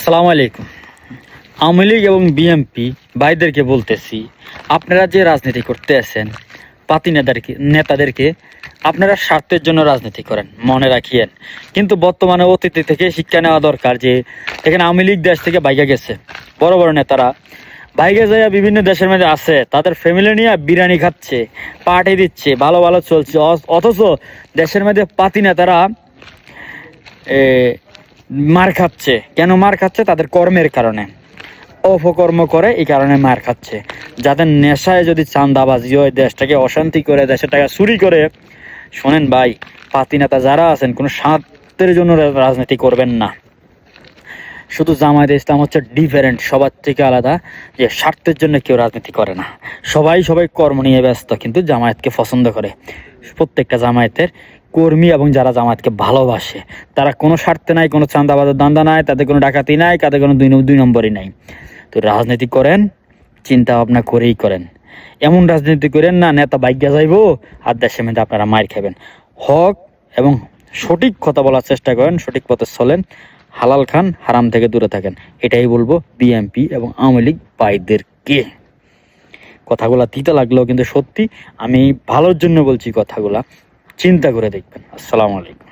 আসসালামু আলাইকুম। আওয়ামী লীগ এবং বিএনপি ভাইদেরকে বলতেছি, আপনারা যে রাজনীতি করতে আছেন পাতি নেতাদেরকে আপনারা স্বার্থের জন্য রাজনীতি করেন, মনে রাখিয়েন। কিন্তু বর্তমানে অতীত থেকে শিক্ষা নেওয়া দরকার যে এখানে আওয়ামী লীগ দেশ থেকে বাইকে গেছে, বড় বড় নেতারা বাইকে যায় বিভিন্ন দেশের মধ্যে আছে, তাদের ফ্যামিলি নিয়ে বিরিয়ানি খাচ্ছে, পার্টি দিচ্ছে, ভালো ভালো চলছে। অথচ দেশের মধ্যে পাতি নেতারা মার খাচ্ছে। কেন মার খাচ্ছে? তাদের কর্মের কারণে, অপকর্ম করে, এই কারণে মার খাচ্ছে। যাদের নেশায় যদি চাঁদাবাজি হয়, দেশটাকে অশান্তি করে, দেশের টাকা চুরি করে, শোনেন ভাই, পাতি নেতা যারা আছেন কোনো স্বার্থের জন্য রাজনীতি করবেন না। শুধু জামায়াতে ইসলাম হচ্ছে ডিফারেন্ট, সবার থেকে আলাদা, যে স্বার্থের জন্য কেউ রাজনীতি করে না। সবাই কর্ম নিয়ে ব্যস্ত, কিন্তু জামায়াতকে পছন্দ করে। প্রত্যেকটা জামায়াতের কর্মী এবং যারা জামায়াতকে ভালোবাসে তারা কোনো স্বার্থে নাই, কোনো চাঁদাবাজের দান্দা নাই, তাদের কোনো ডাকাতি নাই, তাদের কোনো দুই নম্বরই নাই। তো রাজনীতি করেন, চিন্তা ভাবনা করেই করেন। এমন রাজনীতি করেন না নেতা বাইজ্ঞা যাইব আর দেশের মধ্যে আপনারা মার খাবেন। হক এবং সঠিক কথা বলার চেষ্টা করেন, সঠিক পথে চলেন, হালাল খান, হারাম থেকে দূরে থাকেন। এটাই বলবো বিএনপি এবং আওয়ামী লীগ ভাইদেরকে। কথাগুলা দিতে লাগলেও কিন্তু সত্যি, আমি ভালোর জন্য বলছি কথাগুলা, চিন্তা করে দেখবেন। আসসালামু আলাইকুম।